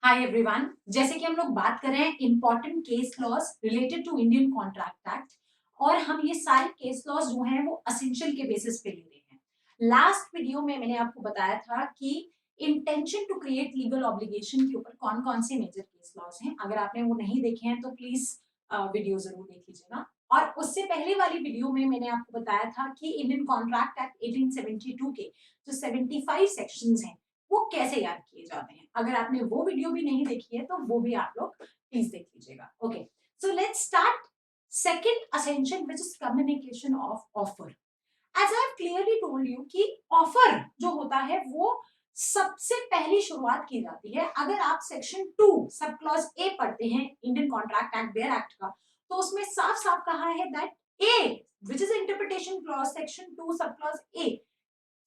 Hi everyone. जैसे कि हम लोग बात कर रहे हैं important case laws related to Indian Contract Act, और हम ये सारे केस लॉज जो हैं वो असेंशियल के बेसिस पे ले रहे हैं। लास्ट वीडियो में मैंने आपको बताया था कि intention to create legal obligation के ऊपर कौन कौन से मेजर केस लॉज हैं। अगर आपने वो नहीं देखे हैं तो प्लीज वीडियो जरूर देख लीजिएगा। और उससे पहले वाली वीडियो में मैंने आपको बताया था कि इंडियन कॉन्ट्रैक्ट एक्ट 1872 के जो 75 सेक्शंस हैं वो कैसे याद किए जाते हैं। अगर आपने वो वीडियो भी नहीं देखी है तो वो भी आप लोग प्लीज देख लीजिएगा। Okay, so let's start second essential which is communication of offer. As I have clearly told you कि ऑफर जो होता है वो सबसे पहली शुरुआत की जाती है। अगर आप सेक्शन 2 सब क्लॉज ए पढ़ते हैं Indian Contract act bare act का, तो उसमें साफ साफ कहा है that A which is interpretation clause section 2 sub clause A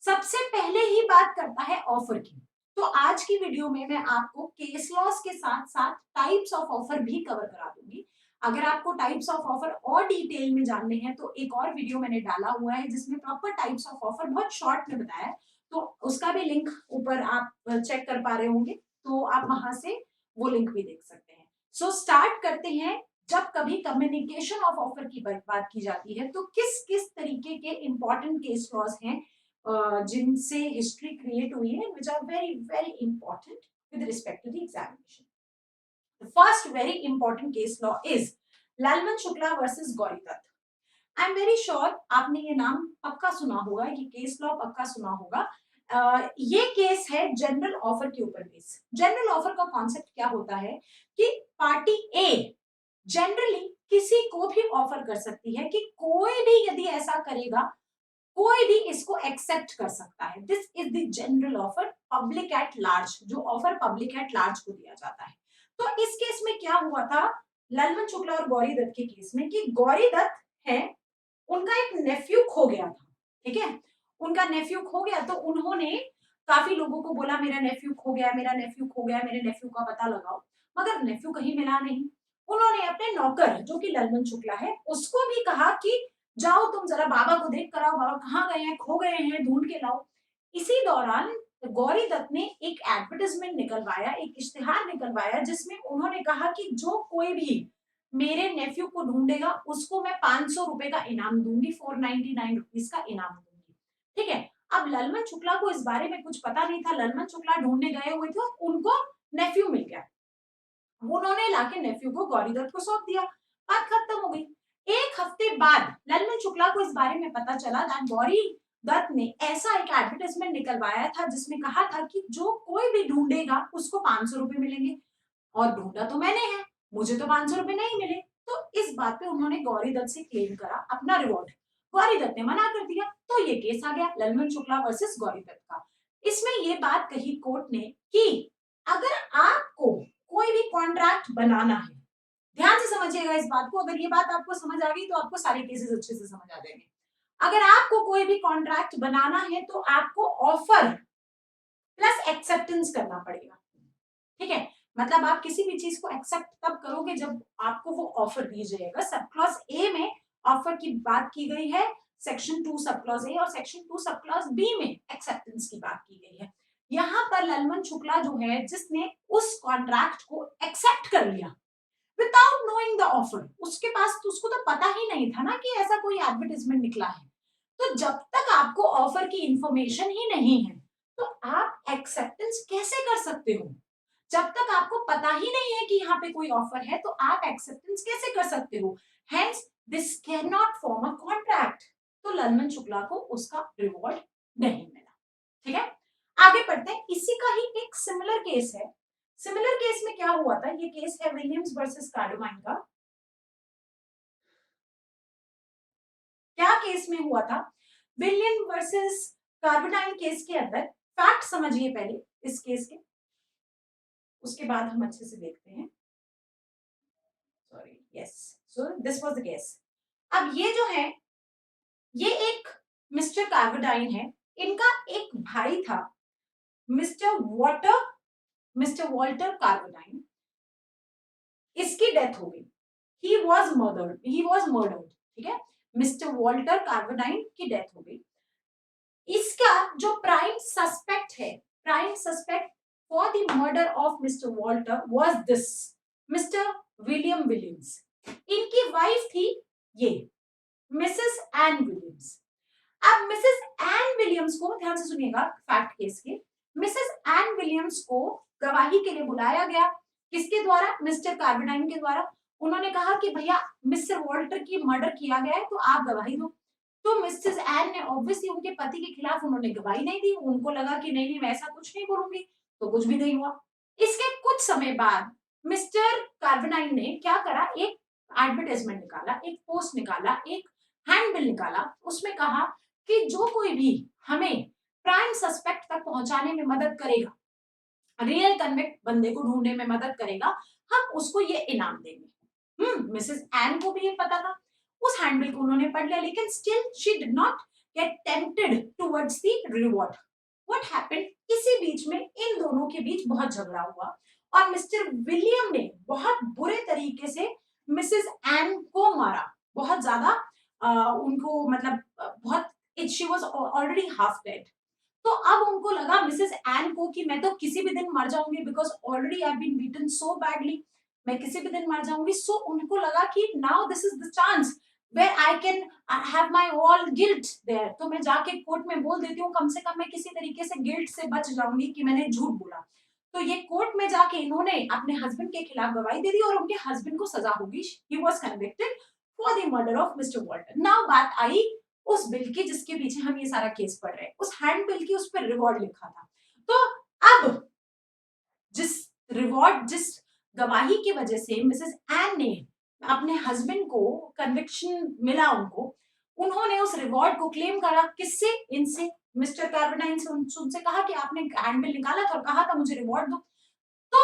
सबसे पहले ही बात करता है ऑफर की। तो आज की वीडियो में मैं आपको केस लॉस के साथ साथ टाइप्स ऑफ ऑफर भी कवर करा दूंगी। अगर आपको टाइप्स ऑफ ऑफर और डिटेल में जानने हैं तो एक और वीडियो मैंने डाला हुआ है जिसमें प्रॉपर टाइप्स ऑफ ऑफर बहुत शॉर्ट में बताया है, तो उसका भी लिंक ऊपर आप चेक कर पा रहे होंगे, तो आप वहां से वो लिंक भी देख सकते हैं। सो स्टार्ट करते हैं। जब कभी कम्युनिकेशन ऑफ ऑफर की बात की जाती है तो किस किस तरीके के इंपॉर्टेंट केस लॉज हैं जिनसे हिस्ट्री क्रिएट हुई है, which are very very important with respect to the examination. The first very important case law is Lalman Shukla versus Gauri Dutt. I am very sure आपने ये नाम पक्का सुना होगा, ये केस लॉ पक्का सुना होगा। ये केस है जनरल ऑफर के ऊपर बेस। जनरल ऑफर का कॉन्सेप्ट क्या होता है कि पार्टी ए जनरली किसी को भी ऑफर कर सकती है कि कोई भी यदि ऐसा करेगा कोई भी इसको एक्सेप्ट कर सकता है। This is the general offer public at large, जो ऑफर पब्लिक एट लार्ज को दिया जाता है। तो इस केस में क्या हुआ था ललमन शुक्ला और गौरी दत्त के केस में कि गौरी दत्त है, उनका एक नेफ्यू खो गया था। ठीक है, उनका नेफ्यू खो गया तो उन्होंने काफी लोगों को बोला मेरा नेफ्यू खो गया, मेरा नेफ्यू खो गया, मेरे नेफ्यू का पता लगाओ, मगर नेफ्यू कहीं मिला नहीं। उन्होंने अपने नौकर जो कि ललमन शुक्ला है उसको भी कहा कि जाओ तुम जरा बाबा को देख कर आओ, बाबा कहाँ गए हैं, खो गए हैं, ढूंढ के लाओ। इसी दौरान गौरी दत्त ने एक एडवर्टाइजमेंट निकलवाया, एक इश्तिहार निकलवाया जिसमें उन्होंने कहा कि जो कोई भी मेरे नेफ्यू को ढूंढेगा उसको मैं 500 रुपए का इनाम दूंगी, 499 रुपीज का इनाम दूंगी। ठीक है, अब ललमन शुक्ला को इस बारे में कुछ पता नहीं था। ललमन शुक्ला ढूंढने गए हुए थे, उनको नेफ्यू मिल गया, उन्होंने लाके नेफ्यू को गौरी दत्त को सौंप दिया, बात खत्म हो गई। एक हफ्ते बाद ललमन शुक्ला को इस बारे में पता चला दैट गौरी दत्त ने ऐसा एक एडवर्टाइजमेंट निकलवाया था जिसमें कहा था कि जो कोई भी ढूंढेगा उसको 500 रुपए मिलेंगे, और ढूंढा तो मैंने है, मुझे तो 500 रुपए नहीं मिले। तो इस बात पे उन्होंने गौरी दत्त से क्लेम करा अपना रिवॉर्ड। गौरी दत्त ने मना कर दिया, तो ये केस आ गया ललमन शुक्ला वर्सेस गौरी दत्त का। इसमें ये बात कही कोर्ट ने कि अगर आपको कोई भी कॉन्ट्रैक्ट बनाना है, ध्यान से समझिएगा इस बात को, अगर ये बात आपको समझ आ गई तो आपको सारे केसेस अच्छे से समझ आ जाएंगे। अगर आपको कोई भी कॉन्ट्रैक्ट बनाना है तो आपको ऑफर प्लस एक्सेप्टेंस करना पड़ेगा। ठीक है, मतलब आप किसी भी चीज को एक्सेप्ट तब करोगे जब आपको वो ऑफर दी जाएगा। सब क्लॉज ए में ऑफर की बात की गई है, सेक्शन 2 सब क्लॉज ए और सेक्शन 2 सब क्लॉज बी में एक्सेप्टेंस की बात की गई है। यहाँ पर ललमन शुक्ला जो है जिसने उस कॉन्ट्रैक्ट को एक्सेप्ट कर लिया विदाउट नोइंग द ऑफर, उसके पास तो उसको तो पता ही नहीं था ना कि ऐसा कोई एडवर्टाइजमेंट निकला है। तो जब तक आपको ऑफर की इंफॉर्मेशन ही नहीं है तो आप एक्सेप्टेंस कैसे कर सकते हो? जब तक आपको पता ही नहीं है कि यहाँ पे कोई ऑफर है तो आप एक्सेप्टेंस कैसे कर सकते हो? Hence this can not form a contract. तो ललमन शुक्ला को उसका रिवॉर्ड नहीं मिला। ठीक है, आगे बढ़ते हैं। इसी का ही एक सिमिलर केस है। सिमिलर केस में क्या हुआ था, ये केस है विलियम्स वर्सेस कार्डोमाइन का। क्या केस में हुआ था? विलियम वर्सेस कार्बोनाइन केस के अंदर फैक्ट समझिए पहले इस केस के, उसके बाद हम अच्छे से देखते हैं। Sorry, yes, so this was the case. अब ये जो है ये एक मिस्टर कार्बोडाइन है, इनका एक भाई था मिस्टर वॉटर, मिस्टर वॉल्टर कार्बोडाइन। इसकी डेथ हो गई, ही वॉज मर्डर्ड। ठीक है, मिस्टर वॉल्टर कार्बोडाइन की डेथ हो गई। इसका जो प्राइम सस्पेक्ट है, prime suspect for the murder of Mr. Walter was this Mr. William Williams. इनकी वाइफ थी ये मिसेस एन विलियम्स। अब मिसेस एन विलियम्स को ध्यान से सुनिएगा फैक्ट केस के, मिसेस एन विलियम्स को गवाही के लिए बुलाया गया। किसके द्वारा? मिस्टर कार्बेनाइन के द्वारा। उन्होंने कहा कि भैया मिस्टर वॉल्टर की मर्डर किया गया है तो आप गवाही दो। तो मिसेस एन ने ऑब्वियसली उनके पति के खिलाफ उन्होंने गवाही नहीं दी। उनको लगा कि नहीं नहीं मैं ऐसा कुछ नहीं बोलूंगी, तो कुछ भी नहीं हुआ। इसके कुछ समय बाद मिस्टर कार्बेनाइन ने क्या करा, एक एडवर्टाइजमेंट निकाला, एक पोस्ट निकाला, एक हैंडबिल निकाला। उसमें कहा कि जो कोई भी हमें प्राइम सस्पेक्ट तक पहुंचाने में मदद करेगा, रियल कन्विक्ट बंदे को ढूंढने में मदद करेगा, हम उसको ये इनाम देंगे। मिसेस एन को भी ये पता था। उस हैंडबिल को उन्होंने पढ़ लिया, लेकिन still she did not gate tempted towards the reward. What happened, इसी बीच में इन दोनों के बीच बहुत झगड़ा हुआ और मिस्टर विलियम ने बहुत बुरे तरीके से मिसेस एन को मारा, बहुत ज्यादा उनको मतलब बहुत, she was already half dead. तो अब उनको लगा मिसेस एन को कि मैं तो किसी भी दिन मर जाऊंगी, because already I been beaten so badly, मैं किसी भी दिन मर जाऊंगी। सो उनको लगा कि now this is the chance where I can have my all guilt there. तो मैं जाके कोर्ट में बोल देती हूँ, कम से कम मैं किसी तरीके से गिल्ट से बच जाऊंगी कि मैंने झूठ बोला। तो ये कोर्ट में जाके इन्होंने अपने हस्बैंड के खिलाफ गवाही दे दी और उनके हस्बैंड को सजा होगी। He was convicted for the murder of mister Walter. Now बात आई उस बिल की जिसके पीछे हम ये सारा केस पढ़ रहे हैं, उस हैंड बिल की उस पर रिवॉर्ड लिखा था। तो अब जिस गवाही की वजह से मिसेस एन ने अपने हस्बैंड को कन्विक्शन मिला, उन्होंने उस रिवॉर्ड को क्लेम करा। किससे? इनसे, मिस्टर कार्बेनाइन से। उनसे कहा कि आपने हैंड बिल निकाला था और कहा था मुझे रिवॉर्ड दो। तो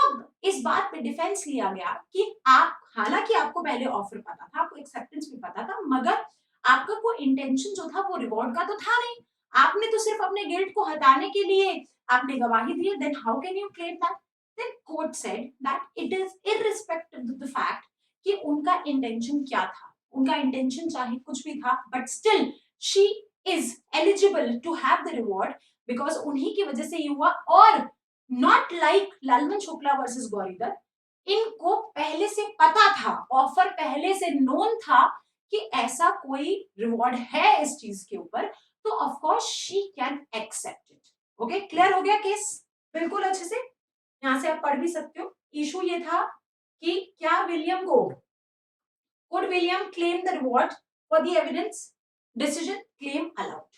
इस बात पे डिफेंस लिया गया कि आप, हालांकि आपको पहले ऑफर पता था, आपको एक्सेप्टेंस भी पता था, मगर आपका कोई इंटेंशन जो था वो रिवॉर्ड का तो था नहीं। आपने तो सिर्फ अपने गिल्ट को हटाने के लिए आपने गवाही दी। Then how can you claim that? Then court said that it is irrespective of the fact कि उनका इंटेंशन क्या था। उनका इंटेंशन चाहे कुछ भी था, but still she is eligible to have the reward, because उन्हीं की वजह से ये हुआ। और not like Lalman Shukla versus Gauridhar, इनको पहले से पता था, ऑफर पहले से नोन था कि ऐसा कोई रिवॉर्ड है इस चीज के ऊपर, तो of course she can accept it. Okay, clear हो गया केस बिल्कुल अच्छे से? यहां से आप पढ़ भी सकते हो। इशू ये था कि क्या विलियम को, could William claim the reward for the evidence? Decision claim allowed.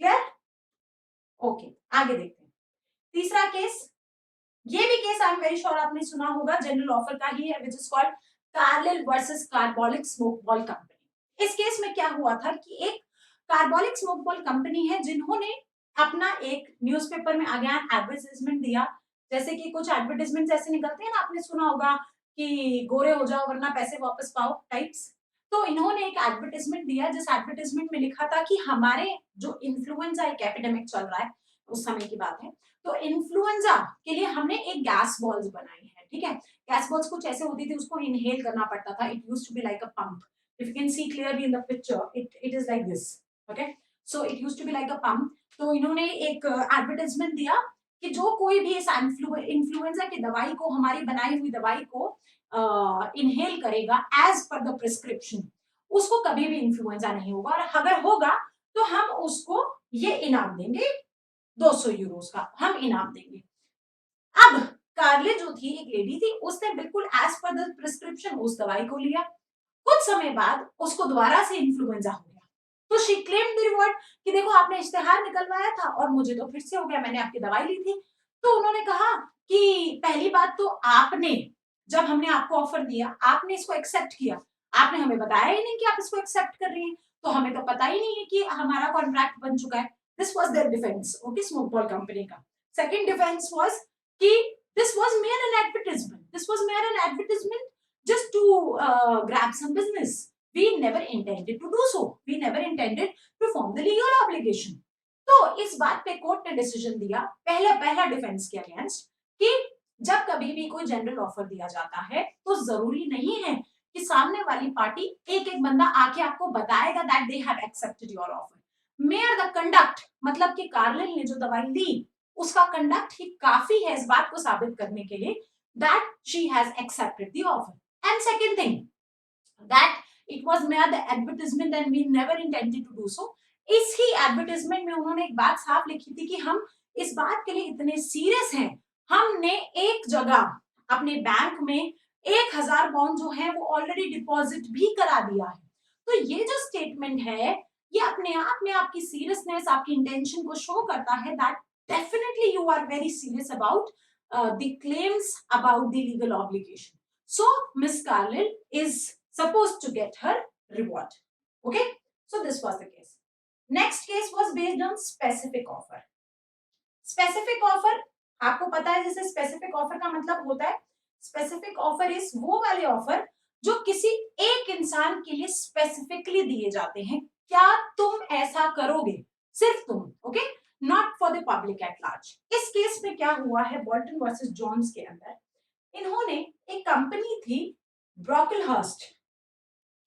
Clear? Okay, आगे देखते हैं तीसरा केस। ये भी case I am very sure आपने सुना होगा, जनरल ऑफर का ही है, which is called Carlill versus carbolic smoke ball company. इस केस में क्या हुआ था कि एक कार्बोलिक स्मोक बॉल कंपनी है जिन्होंने अपना एक न्यूज़पेपर में अगेन एडवर्टाइजमेंट दिया। जैसे कि कुछ एडवर्टाइजमेंट ऐसे निकलते हैं ना, आपने सुना होगा कि गोरे हो जाओ वरना पैसे वापस पाओ टाइप्स। तो इन्होंने एक एडवर्टाइजमेंट दिया जिस एडवर्टाइजमेंट में लिखा था कि हमारे जो इन्फ्लुएंजा एक एपिडेमिक चल रहा है, उस समय की बात है, तो इन्फ्लुएंजा के लिए हमने एक गैस बॉल्स बनाई है। ठीक है, गैस बॉल्स कुछ ऐसे होती थी, उसको इनहेल करना पड़ता था। It used to be like a pump. If you can see clearly in the picture, it is like this. Okay, so it used to be like a pump. तो इन्होंने एक एडवर्टाइजमेंट दिया कि जो कोई भी इस इन्फ्लुएंजा की दवाई को, हमारी बनाई हुई दवाई को इनहेल करेगा एज पर द प्रिस्क्रिप्शन, उसको कभी भी इन्फ्लुएंजा नहीं होगा, और अगर होगा तो हम उसको ये इनाम देंगे, 200 यूरोस का हम इनाम देंगे। अब कार्ले जो थी, एक लेडी थी, उसने बिल्कुल एज पर द प्रिस्क्रिप्शन उस दवाई को लिया। कुछ समय बाद उसको दोबारा से इन्फ्लुएंजा हो गया, तो शी क्लेम्ड द रिवॉर्ड कि देखो आपने इश्तेहार निकलवाया था और मुझे तो फिर से हो गया, मैंने आपकी दवाई ली थी। तो उन्होंने कहा कि पहली बात तो आपने, जब हमने आपको ऑफर दिया, आपने इसको एक्सेप्ट किया, आपने हमें बताया ही नहीं कि आप इसको एक्सेप्ट कर रही हैं, तो हमें तो पता ही नहीं है कि हमारा कॉन्ट्रैक्ट बन चुका है। This was there defence, okay, smoke ball company का। सेकंड डिफेंस वाज कि this was mayor an advertisement, this was mayor an advertisement just to grab some business. We never intended to do so. We never intended to form the legal obligation. तो इस बात पे court ने decision दिया, पहला defence के against, कि जब कभी भी कोई जनरल ऑफर दिया जाता है तो जरूरी नहीं है कि सामने वाली पार्टी एक एक बंदा आके आपको बताएगा that they have accepted your offer. Mayor the conduct, मतलब कि कार्लिल ने जो दवाई दी उसका कंडक्ट ही काफी है इस बात को साबित करने के लिए that she has accepted the offer. And second thing, that it was mere the advertisement and we never intended to do so. इस ही एडवर्टाइजमेंट में उन्होंने एक बात साफ लिखी थी कि हम इस बात के लिए इतने सीरियस हैं, हमने एक जगह अपने बैंक में 1000 पाउंड जो है वो ऑलरेडी डिपॉजिट भी करा दिया है। तो ये जो स्टेटमेंट है ये अपने आप में आपकी सीरियसनेस, आपकी इंटेंशन को शो करता है that definitely you are very serious about the claims about the legal obligation. So Miss Carlin is supposed to get her reward. Okay, so this was the case. Next case was based on specific offer. Specific offer आपको पता है जैसे specific offer का मतलब होता है, specific offer is वो वाले offer जो किसी एक इंसान के लिए स्पेसिफिकली दिए जाते हैं, क्या तुम ऐसा करोगे, सिर्फ तुम, okay, not for the public at large. इस केस में क्या हुआ है, बोल्टन वर्सेस जॉन्स के अंदर इन्होंने एक कंपनी थी ब्रोकलहर्स्ट।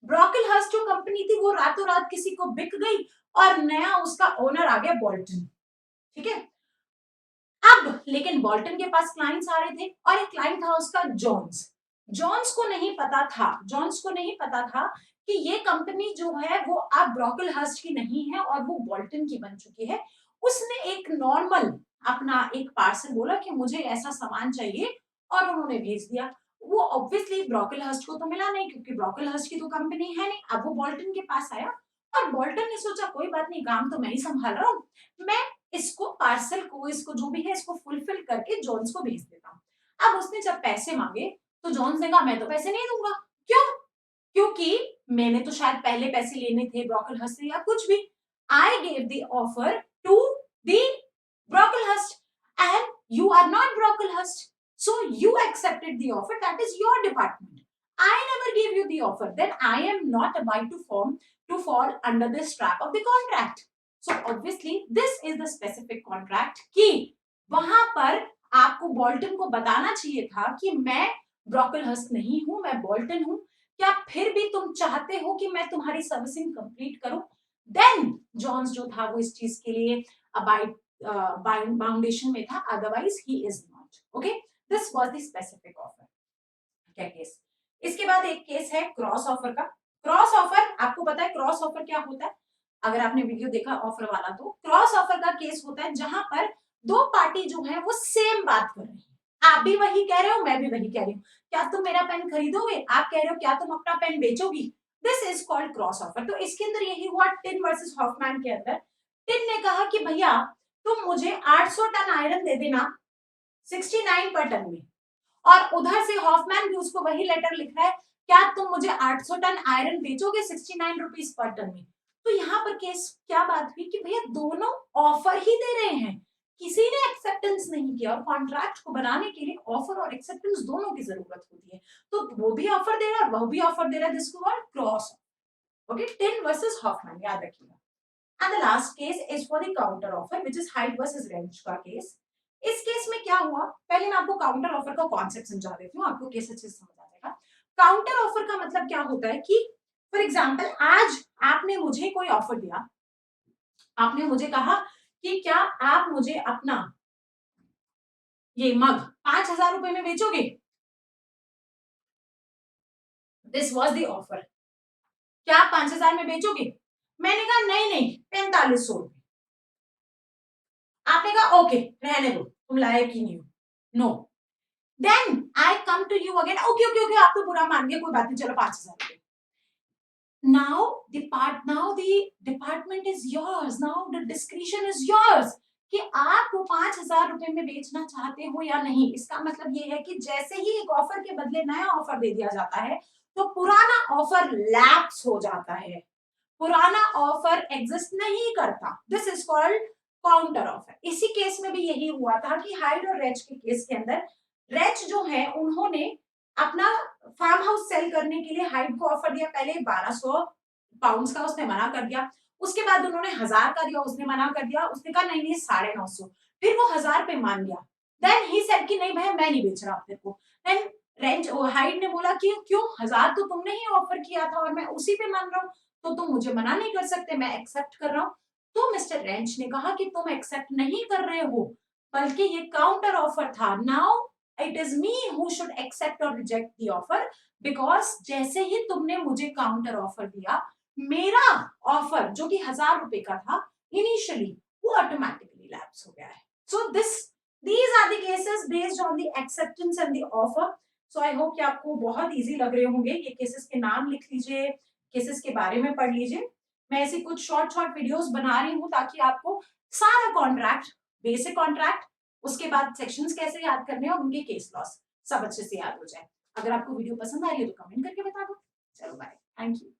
ब्रोकलहर्स्ट जो कंपनी थी वो रातों रात किसी को बिक गई और नया उसका ओनर आ गया बोल्टन, ठीक है। अब लेकिन बोल्टन के पास क्लाइंट्स आ रहे थे और एक क्लाइंट था उसका जॉन्स। जॉन्स को नहीं पता था कि ये कंपनी जो है वो अब ब्रोकलहर्स्ट की नहीं है और वो बोल्टन की बन चुकी है। उसने एक नॉर्मल अपना एक पार्सल बोला कि मुझे ऐसा सामान चाहिए और उन्होंने भेज दिया। वो ऑब्वियसली ब्रोकलहर्स्ट को तो मिला नहीं क्योंकि ब्रोकलहर्स्ट की तो कंपनी है नहीं। अब वो बोल्टन के पास आया और बोल्टन ने सोचा कोई बात नहीं, काम तो मैं ही संभाल रहा हूँ, मैं इसको पार्सल को, इसको जो भी है इसको फुलफिल करके जॉन्स को भेज देता हूँ। अब उसने जब पैसे मांगे तो जॉन्स ने कहा मैं तो पैसे नहीं दूंगा। क्यों? क्योंकि मैंने तो शायद पहले पैसे लेने थे ब्रोकलहर्स्ट से या कुछ भी। I gave the offer to the Brocklehurst and you are not Brocklehurst, so you accepted the offer, that is your department. I never gave you the offer, then I am not abide to fall under this trap of the contract. So obviously this is the specific contract कि वहां पर आपको Bolton को बताना चाहिए था कि मैं ब्रोकलहर्स्ट नहीं हूं, मैं बोल्टन हूं, क्या फिर भी तुम चाहते हो कि मैं तुम्हारी सर्विसिंग कंप्लीट करूं। देन जॉन्स जो था वो इस चीज के लिए अबाइड बाउंडेशन में था, otherwise he is not. Okay, this was the specific offer. क्या केस, इसके बाद एक केस है क्रॉस ऑफर का। क्रॉस ऑफर आपको पता है क्रॉस ऑफर क्या होता है, अगर आपने वीडियो देखा ऑफर वाला, तो क्रॉस ऑफर का केस होता है जहां पर दो पार्टी जो है वो सेम बात कर रही है। आप भी वही कह रहे हो, मैं भी वही कह रही हूँ, क्या तुम मेरा पेन खरीदोगे, आप कह रहे हो क्या तुम अपना पेन बेचोगी। This is called cross offer. तो इसके अंदर यही हुआ टिन वर्सेस हॉफमैन के अंदर। टिन ने कहा कि भैया तुम मुझे 800 टन आयरन दे देना 69 पर टन में, और उधर से हॉफमैन भी उसको वही लेटर लिख रहा है, क्या तुम मुझे 800 टन आयरन बेचोगे 69 रुपीस पर टन में। तो यहाँ पर केस क्या बात हुई कि भैया दोनों ऑफर ही दे रहे हैं, किसी ने एक्सेप्टेंस नहीं किया, और कॉन्ट्रैक्ट को बनाने के लिए ऑफर और एक्सेप्टेंस दोनों की जरूरत होती है। तो वो भी ऑफर दे रहा है और वो भी ऑफर दे रहा है, this called cross. Okay, Tinn versus Hoffman, याद रखिएगा। And the last case is for the counter offer, which is Hyde versus Wrench का केस। इस केस में क्या हुआ, पहले मैं आपको काउंटर ऑफर का कॉन्सेप्ट समझा देती हूँ, आपको केस अच्छे से समझ आ जाएगा। काउंटर ऑफर का मतलब क्या होता है कि फॉर एग्जांपल आज आपने मुझे कोई ऑफर दिया, आपने मुझे कहा कि क्या आप मुझे अपना ये मग 5000 रुपए में बेचोगे। दिस वॉज द ऑफर, क्या आप 5000 में बेचोगे। मैंने कहा नहीं नहीं 4500 रुपए। आपने कहा ओके रहने दो, तुम लायक ही नहीं हो, no. Then I come to you again, okay okay okay आप तो बुरा मान गए, कोई बात नहीं, चलो 5000 रुपए। now the department is yours, now the discretion is yours कि आप वो 5000 रुपए में बेचना चाहते हो या नहीं। इसका मतलब ये है कि जैसे ही एक ऑफर के बदले नया ऑफर दे दिया जाता है तो पुराना ऑफर लैप्स हो जाता है, पुराना ऑफर एग्जिस्ट नहीं करता। This is called counter offer. इसी केस में भी यही हुआ था कि हाइड और रेच के केस के अंदर रेच जो है उन्होंने अपना फार्म हाउस सेल करने के लिए हाइड को ऑफर दिया, पहले 1200 पाउंड्स का, उसने मना कर दिया। उसके बाद उन्होंने 1000 का दिया, उसने मना कर दिया, उसने कहा नहीं नहीं 950, फिर वो 1000 पे मान गया। देन ही सेड कि नहीं भैया मैं नहीं बेच रहा तेरे को। देन रेंच हाइड ने बोला कि क्यों, 1000 तो तुमने ही ऑफर किया था और मैं उसी पे मान रहा हूँ, तो तुम मुझे मना नहीं कर सकते, मैं एक्सेप्ट कर रहा हूँ। तो मिस्टर रेंच ने कहा कि तुम एक्सेप्ट नहीं कर रहे हो, बल्कि ये काउंटर ऑफर था. Now it is me who should accept और रिजेक्ट द ऑफर, बिकॉज जैसे ही तुमने मुझे काउंटर ऑफर दिया, मेरा ऑफर जो कि 1000 रुपए का था इनिशियली, वो ऑटोमेटिकली लैप्स हो गया है. सो these are the cases based on the acceptance and the offer. So I hope कि आपको बहुत इजी लग रहे होंगे. ये केसेस के नाम लिख लीजिए, केसेस के बारे में पढ़ लीजिए. मैं ऐसी कुछ शॉर्ट वीडियोस बना रही हूँ ताकि आपको सारा कॉन्ट्रैक्ट, बेसिक कॉन्ट्रैक्ट, उसके बाद सेक्शंस कैसे याद करने और उनके केस लॉस सब अच्छे से याद हो जाए. अगर आपको वीडियो पसंद आ रही है तो कमेंट करके बता दो. चलो बाय, थैंक यू.